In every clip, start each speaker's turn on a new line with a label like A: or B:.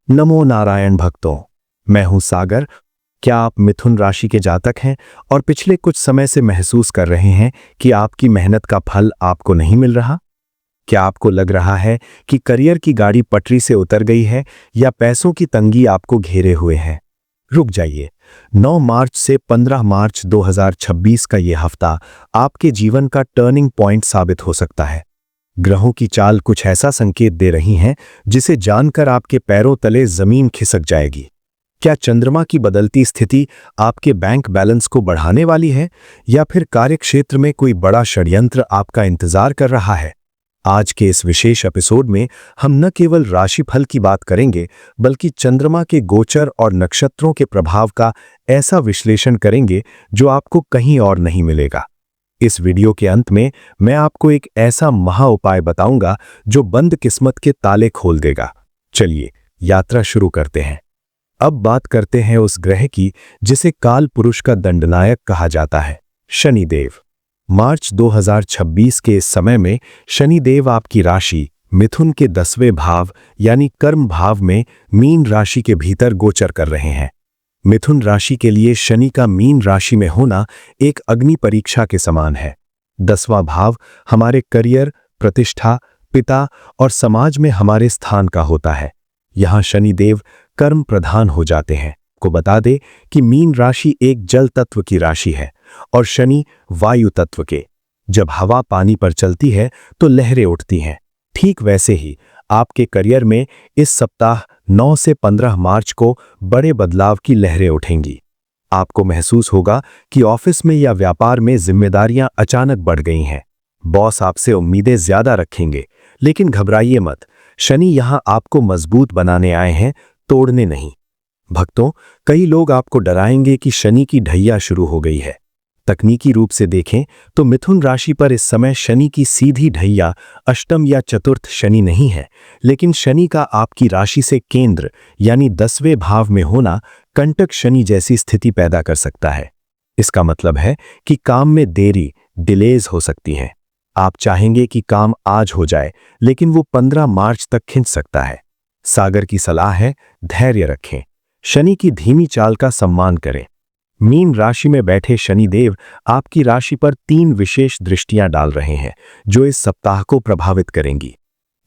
A: नमो नारायण भक्तों। मैं हूं सागर। क्या आप मिथुन राशि के जातक हैं और पिछले कुछ समय से महसूस कर रहे हैं कि आपकी मेहनत का फल आपको नहीं मिल रहा? क्या आपको लग रहा है कि करियर की गाड़ी पटरी से उतर गई है या पैसों की तंगी आपको घेरे हुए है? रुक जाइए। 9 मार्च से 15 मार्च 2026 का यह हफ्ता आपके जीवन का टर्निंग पॉइंट साबित हो सकता है। ग्रहों की चाल कुछ ऐसा संकेत दे रही हैं जिसे जानकर आपके पैरों तले जमीन खिसक जाएगी। क्या चंद्रमा की बदलती स्थिति आपके बैंक बैलेंस को बढ़ाने वाली है या फिर कार्यक्षेत्र में कोई बड़ा षड्यंत्र आपका इंतजार कर रहा है? आज के इस विशेष एपिसोड में हम न केवल राशिफल की बात करेंगे बल्कि चंद्रमा के गोचर और नक्षत्रों के प्रभाव का ऐसा विश्लेषण करेंगे जो आपको कहीं और नहीं मिलेगा। इस वीडियो के अंत में मैं आपको एक ऐसा महा उपाय बताऊंगा जो बंद किस्मत के ताले खोल देगा। चलिए यात्रा शुरू करते हैं। अब बात करते हैं उस ग्रह की जिसे काल पुरुष का दंडनायक कहा जाता है, शनिदेव। मार्च 2026 के इस समय में शनिदेव आपकी राशि मिथुन के 10वें भाव यानी कर्म भाव में मीन राशि के भीतर गोचर कर रहे हैं। मिथुन राशि के लिए शनि का मीन राशि में होना एक अग्नि परीक्षा के समान है। 10वां भाव हमारे करियर, प्रतिष्ठा, पिता और समाज में हमारे स्थान का होता है। यहां शनिदेव कर्म प्रधान हो जाते हैं। को बता दे कि मीन राशि एक जल तत्व की राशि है और शनि वायु तत्व के। जब हवा पानी पर चलती है तो लहरें उठती हैं। ठीक वैसे ही आपके करियर में इस सप्ताह 9 से 15 मार्च को बड़े बदलाव की लहरें उठेंगी। आपको महसूस होगा कि ऑफिस में या व्यापार में जिम्मेदारियां अचानक बढ़ गई हैं। बॉस आपसे उम्मीदें ज्यादा रखेंगे, लेकिन घबराइए मत। शनि यहां आपको मजबूत बनाने आए हैं, तोड़ने नहीं। भक्तों, कई लोग आपको डराएंगे कि शनि की ढैया शुरू हो गई है। तकनीकी रूप से देखें तो मिथुन राशि पर इस समय शनि की सीधी ढैया अष्टम या चतुर्थ शनि नहीं है, लेकिन शनि का आपकी राशि से केंद्र यानी 10वें भाव में होना कंटक शनि जैसी स्थिति पैदा कर सकता है। इसका मतलब है कि काम में देरी, डिलेज हो सकती है। आप चाहेंगे कि काम आज हो जाए, लेकिन वो 15 मार्च तक खिंच सकता है। सागर की सलाह है, धैर्य रखें, शनि की धीमी चाल का सम्मान करें। मीन राशि में बैठे शनिदेव आपकी राशि पर 3 विशेष दृष्टियां डाल रहे हैं जो इस सप्ताह को प्रभावित करेंगी।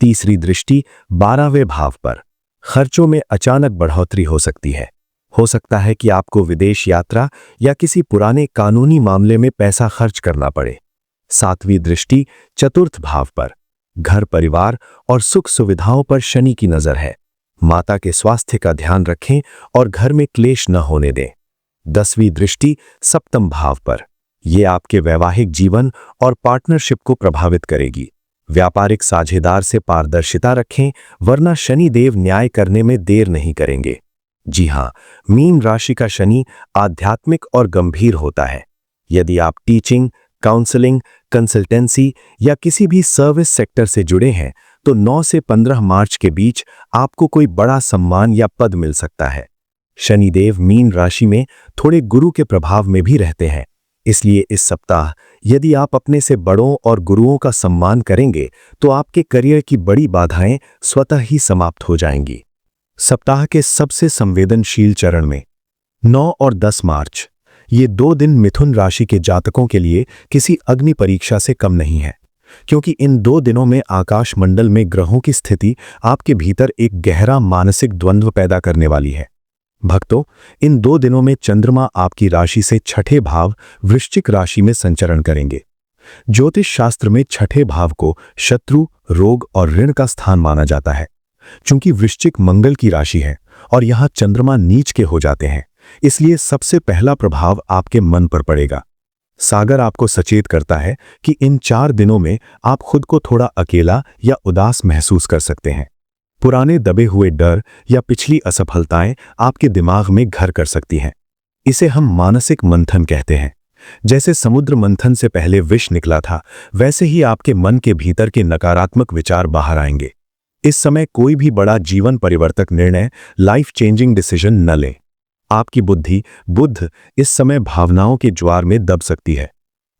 A: तीसरी दृष्टि 12वें भाव पर। खर्चों में अचानक बढ़ोतरी हो सकती है। हो सकता है कि आपको विदेश यात्रा या किसी पुराने कानूनी मामले में पैसा खर्च करना पड़े। 7वीं दृष्टि चतुर्थ भाव पर। घर, परिवार और सुख सुविधाओं पर शनि की नजर है। माता के स्वास्थ्य का ध्यान रखें और घर में क्लेश न होने दें। 10वीं दृष्टि सप्तम भाव पर। यह आपके वैवाहिक जीवन और पार्टनरशिप को प्रभावित करेगी। व्यापारिक साझेदार से पारदर्शिता रखें, वरना शनिदेव न्याय करने में देर नहीं करेंगे। जी हां, मीन राशि का शनि आध्यात्मिक और गंभीर होता है। यदि आप टीचिंग, काउंसलिंग, कंसल्टेंसी या किसी भी सर्विस सेक्टर से जुड़े हैं तो 9 से 15 मार्च के बीच आपको कोई बड़ा सम्मान या पद मिल सकता है। शनिदेव मीन राशि में थोड़े गुरु के प्रभाव में भी रहते हैं, इसलिए इस सप्ताह यदि आप अपने से बड़ों और गुरुओं का सम्मान करेंगे तो आपके करियर की बड़ी बाधाएं स्वतः ही समाप्त हो जाएंगी। सप्ताह के सबसे संवेदनशील चरण में 9 और 10 मार्च, ये 2 दिन मिथुन राशि के जातकों के लिए किसी अग्नि परीक्षा से कम नहीं है, क्योंकि इन 2 दिनों में आकाश मंडल में ग्रहों की स्थिति आपके भीतर एक गहरा मानसिक द्वंद्व पैदा करने वाली है। भक्तों, इन 2 दिनों में चंद्रमा आपकी राशि से 6ठे भाव वृश्चिक राशि में संचरण करेंगे। ज्योतिष शास्त्र में 6ठे भाव को शत्रु, रोग और ऋण का स्थान माना जाता है। चूंकि वृश्चिक मंगल की राशि है और यहां चंद्रमा नीच के हो जाते हैं, इसलिए सबसे पहला प्रभाव आपके मन पर पड़ेगा। सागर आपको सचेत करता है कि इन 4 दिनों में आप खुद को थोड़ा अकेला या उदास महसूस कर सकते हैं। पुराने दबे हुए डर या पिछली असफलताएं आपके दिमाग में घर कर सकती हैं। इसे हम मानसिक मंथन कहते हैं। जैसे समुद्र मंथन से पहले विष निकला था, वैसे ही आपके मन के भीतर के नकारात्मक विचार बाहर आएंगे। इस समय कोई भी बड़ा जीवन परिवर्तक निर्णय, लाइफ चेंजिंग डिसीजन न लें। आपकी बुद्ध इस समय भावनाओं के ज्वार में दब सकती है।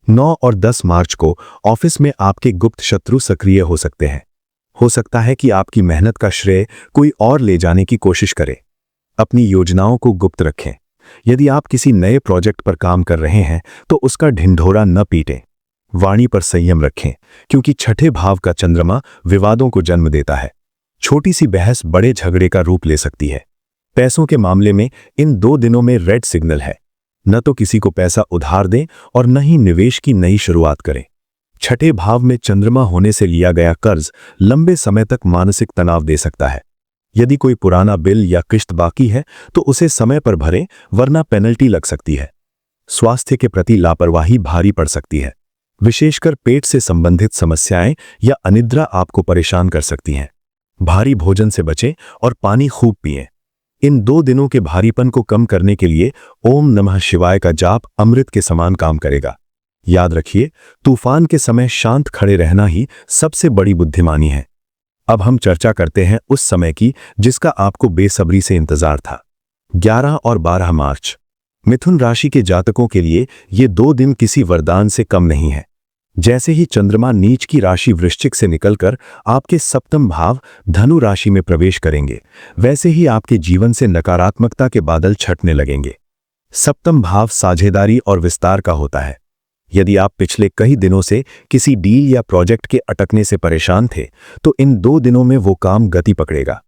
A: 9 और 10 मार्च को ऑफिस में आपके गुप्त शत्रु सक्रिय हो सकते हैं। हो सकता है कि आपकी मेहनत का श्रेय कोई और ले जाने की कोशिश करे। अपनी योजनाओं को गुप्त रखें। यदि आप किसी नए प्रोजेक्ट पर काम कर रहे हैं तो उसका ढिंढोरा न पीटें। वाणी पर संयम रखें, क्योंकि छठे भाव का चंद्रमा विवादों को जन्म देता है। छोटी सी बहस बड़े झगड़े का रूप ले सकती है। पैसों के मामले में इन 2 दिनों में रेड सिग्नल है। न तो किसी को पैसा उधार दें और न ही निवेश की नई शुरुआत करें। छठे भाव में चंद्रमा होने से लिया गया कर्ज लंबे समय तक मानसिक तनाव दे सकता है। यदि कोई पुराना बिल या किस्त बाकी है तो उसे समय पर भरें, वरना पेनल्टी लग सकती है। स्वास्थ्य के प्रति लापरवाही भारी पड़ सकती है। विशेषकर पेट से संबंधित समस्याएं या अनिद्रा आपको परेशान कर सकती हैं। भारी भोजन से बचें और पानी खूब पिएं। इन 2 दिनों के भारीपन को कम करने के लिए ओम नमः शिवाय का जाप अमृत के समान काम करेगा। याद रखिए, तूफान के समय शांत खड़े रहना ही सबसे बड़ी बुद्धिमानी है। अब हम चर्चा करते हैं उस समय की जिसका आपको बेसब्री से इंतजार था। 11 और 12 मार्च। मिथुन राशि के जातकों के लिए ये 2 दिन किसी वरदान से कम नहीं है। जैसे ही चंद्रमा नीच की राशि वृश्चिक से निकलकर आपके सप्तम भाव धनु राशि में प्रवेश करेंगे, वैसे ही आपके जीवन से नकारात्मकता के बादल छटने लगेंगे। सप्तम भाव साझेदारी और विस्तार का होता है। यदि आप पिछले कई दिनों से किसी डील या प्रोजेक्ट के अटकने से परेशान थे, तो इन 2 दिनों में वो काम गति पकड़ेगा।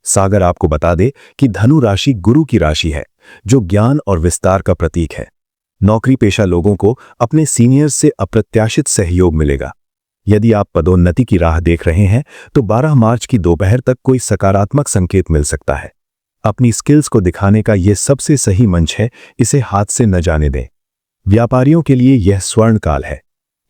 A: सागर आपको बता दे कि धनु राशि गुरु की राशि है, जो ज्ञान और विस्तार का प्रतीक है। नौकरी पेशा लोगों को अपने सीनियर्स से अप्रत्याशित सहयोग मिलेगा। यदि आप पदोन्नति की राह देख रहे हैं तो 12 मार्च की दोपहर तक कोई सकारात्मक संकेत मिल सकता है। अपनी स्किल्स को दिखाने का यह सबसे सही मंच है, इसे हाथ से न जाने दें। व्यापारियों के लिए यह स्वर्ण काल है।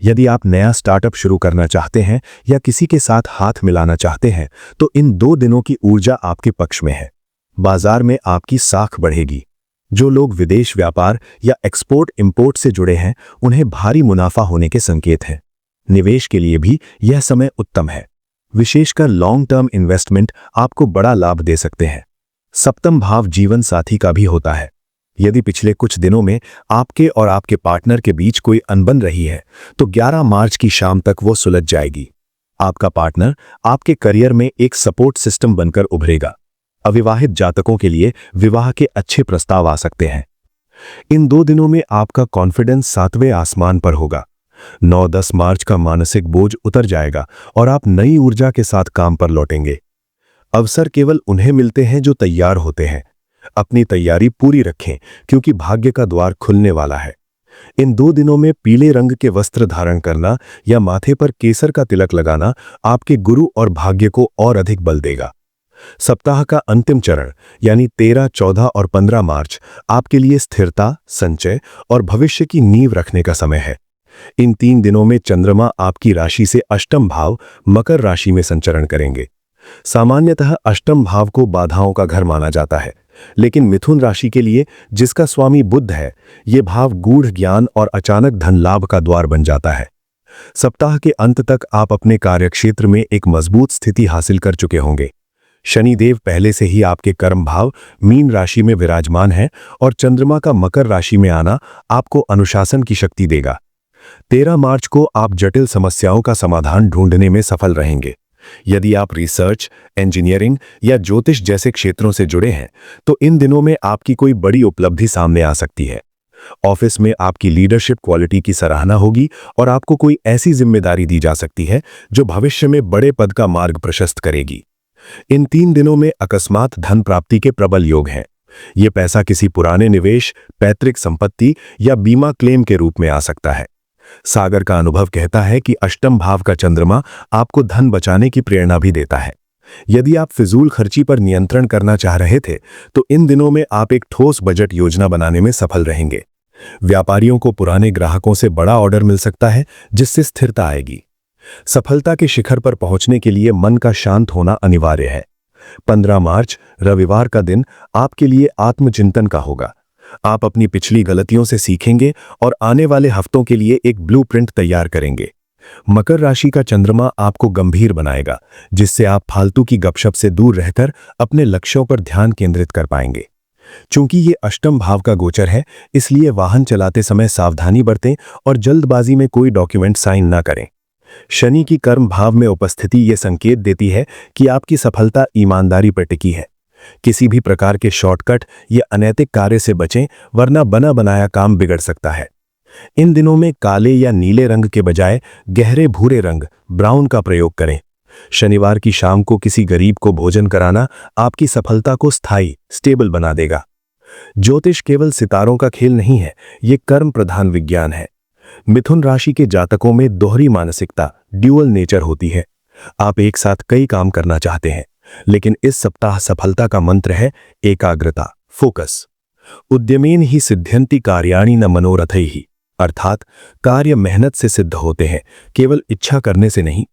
A: यदि आप नया स्टार्टअप शुरू करना चाहते हैं या किसी के साथ हाथ मिलाना चाहते हैं तो इन 2 दिनों की ऊर्जा आपके पक्ष में है। बाजार में आपकी साख बढ़ेगी। जो लोग विदेश व्यापार या एक्सपोर्ट इंपोर्ट से जुड़े हैं, उन्हें भारी मुनाफा होने के संकेत हैं। निवेश के लिए भी यह समय उत्तम है। विशेषकर लॉन्ग टर्म इन्वेस्टमेंट आपको बड़ा लाभ दे सकते हैं। सप्तम भाव जीवन साथी का भी होता है। यदि पिछले कुछ दिनों में आपके और आपके पार्टनर के बीच कोई अनबन रही है तो 11 मार्च की शाम तक वो सुलझ जाएगी। आपका पार्टनर आपके करियर में एक सपोर्ट सिस्टम बनकर उभरेगा। अविवाहित जातकों के लिए विवाह के अच्छे प्रस्ताव आ सकते हैं। इन 2 दिनों में आपका कॉन्फिडेंस 7वें आसमान पर होगा। 9-10 मार्च का मानसिक बोझ उतर जाएगा और आप नई ऊर्जा के साथ काम पर लौटेंगे। अवसर केवल उन्हें मिलते हैं जो तैयार होते हैं। अपनी तैयारी पूरी रखें, क्योंकि भाग्य का द्वार खुलने वाला है। इन 2 दिनों में पीले रंग के वस्त्र धारण करना या माथे पर केसर का तिलक लगाना आपके गुरु और भाग्य को और अधिक बल देगा। सप्ताह का अंतिम चरण यानी 13, 14 और 15 मार्च आपके लिए स्थिरता, संचय और भविष्य की नींव रखने का समय है। इन 3 दिनों में चंद्रमा आपकी राशि से अष्टम भाव मकर राशि में संचरण करेंगे। सामान्यतः अष्टम भाव को बाधाओं का घर माना जाता है, लेकिन मिथुन राशि के लिए, जिसका स्वामी बुध है, ये भाव गूढ़ ज्ञान और अचानक धन लाभ का द्वार बन जाता है। सप्ताह के अंत तक आप अपने कार्यक्षेत्र में एक मजबूत स्थिति हासिल कर चुके होंगे। शनिदेव पहले से ही आपके कर्म भाव मीन राशि में विराजमान है और चंद्रमा का मकर राशि में आना आपको अनुशासन की शक्ति देगा। 13 मार्च को आप जटिल समस्याओं का समाधान ढूंढने में सफल रहेंगे। यदि आप रिसर्च, इंजीनियरिंग या ज्योतिष जैसे क्षेत्रों से जुड़े हैं तो इन दिनों में आपकी कोई बड़ी उपलब्धि सामने आ सकती है। ऑफिस में आपकी लीडरशिप क्वालिटी की सराहना होगी और आपको कोई ऐसी जिम्मेदारी दी जा सकती है जो भविष्य में बड़े पद का मार्ग प्रशस्त करेगी। इन 3 दिनों में अकस्मात धन प्राप्ति के प्रबल योग हैं। ये पैसा किसी पुराने निवेश, पैतृक संपत्ति या बीमा क्लेम के रूप में आ सकता है। सागर का अनुभव कहता है कि अष्टम भाव का चंद्रमा आपको धन बचाने की प्रेरणा भी देता है। यदि आप फिजूल खर्ची पर नियंत्रण करना चाह रहे थे तो इन दिनों में आप एक ठोस बजट योजना बनाने में सफल रहेंगे। व्यापारियों को पुराने ग्राहकों से बड़ा ऑर्डर मिल सकता है, जिससे स्थिरता आएगी। सफलता के शिखर पर पहुंचने के लिए मन का शांत होना अनिवार्य है। 15 मार्च रविवार का दिन आपके लिए आत्मचिंतन का होगा। आप अपनी पिछली गलतियों से सीखेंगे और आने वाले हफ्तों के लिए एक ब्लूप्रिंट तैयार करेंगे। मकर राशि का चंद्रमा आपको गंभीर बनाएगा, जिससे आप फालतू की गपशप से दूर रहकर अपने लक्ष्यों पर ध्यान केंद्रित कर पाएंगे। चूंकि ये अष्टम भाव का गोचर है, इसलिए वाहन चलाते समय सावधानी बरतें और जल्दबाजी में कोई डॉक्यूमेंट साइन ना करें। शनि की कर्म भाव में उपस्थिति ये संकेत देती है कि आपकी सफलता ईमानदारी पर टिकी है। किसी भी प्रकार के शॉर्टकट या अनैतिक कार्य से बचें, वरना बना बनाया काम बिगड़ सकता है। इन दिनों में काले या नीले रंग के बजाय गहरे भूरे रंग ब्राउन का प्रयोग करें। शनिवार की शाम को किसी गरीब को भोजन कराना आपकी सफलता को स्थायी स्टेबल बना देगा। ज्योतिष केवल सितारों का खेल नहीं है, ये कर्म प्रधान विज्ञान है। मिथुन राशि के जातकों में दोहरी मानसिकता ड्यूअल नेचर होती है। आप एक साथ कई काम करना चाहते हैं, लेकिन इस सप्ताह सफलता का मंत्र है एकाग्रता, फोकस। उद्यमेन ही सिद्ध्यन्ति कार्याणि न मनोरथैहि, अर्थात कार्य मेहनत से सिद्ध होते हैं, केवल इच्छा करने से नहीं।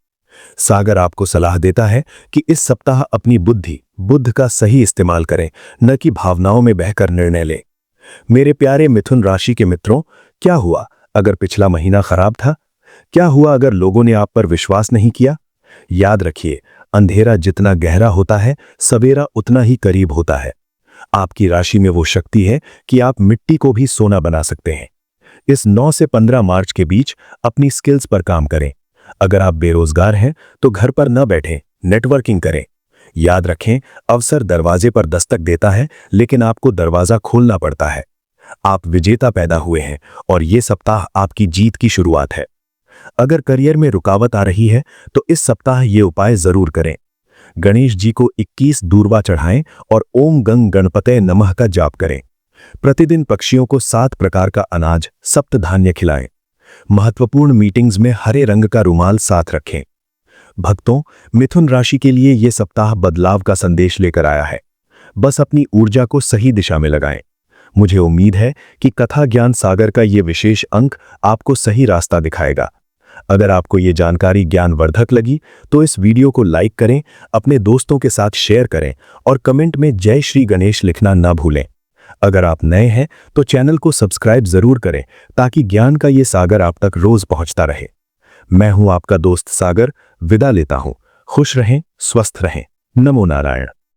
A: सागर आपको सलाह देता है कि इस सप्ताह अपनी बुद्ध का सही इस्तेमाल करें, न कि भावनाओं में बहकर निर्णय लें। मेरे प्यारे मिथुन राशि के मित्रों, क्या हुआ अगर पिछला महीना खराब था? क्या हुआ अगर लोगों ने आप पर विश्वास नहीं किया? याद रखिए, अंधेरा जितना गहरा होता है, सवेरा उतना ही करीब होता है। आपकी राशि में वो शक्ति है कि आप मिट्टी को भी सोना बना सकते हैं। इस 9 से 15 मार्च के बीच अपनी स्किल्स पर काम करें। अगर आप बेरोजगार हैं तो घर पर न बैठें, नेटवर्किंग करें। याद रखें, अवसर दरवाजे पर दस्तक देता है, लेकिन आपको दरवाजा खोलना पड़ता है। आप विजेता पैदा हुए हैं और ये सप्ताह आपकी जीत की शुरुआत है। अगर करियर में रुकावट आ रही है तो इस सप्ताह ये उपाय जरूर करें। गणेश जी को 21 दूर्वा चढ़ाएं और ओम गंग गणपते नमः का जाप करें। प्रतिदिन पक्षियों को 7 प्रकार का अनाज सप्त धान्य खिलाएं। महत्वपूर्ण मीटिंग्स में हरे रंग का रुमाल साथ रखें। भक्तों, मिथुन राशि के लिए यह सप्ताह बदलाव का संदेश लेकर आया है। बस अपनी ऊर्जा को सही दिशा में लगाएं। मुझे उम्मीद है कि कथा ज्ञान सागर का ये विशेष अंक आपको सही रास्ता दिखाएगा। अगर आपको ये जानकारी ज्ञानवर्धक लगी तो इस वीडियो को लाइक करें, अपने दोस्तों के साथ शेयर करें और कमेंट में जय श्री गणेश लिखना ना भूलें। अगर आप नए हैं तो चैनल को सब्सक्राइब जरूर करें ताकि ज्ञान का ये सागर आप तक रोज पहुंचता रहे। मैं हूं आपका दोस्त सागर, विदा लेता हूं। खुश रहें, स्वस्थ रहें। नमो नारायण।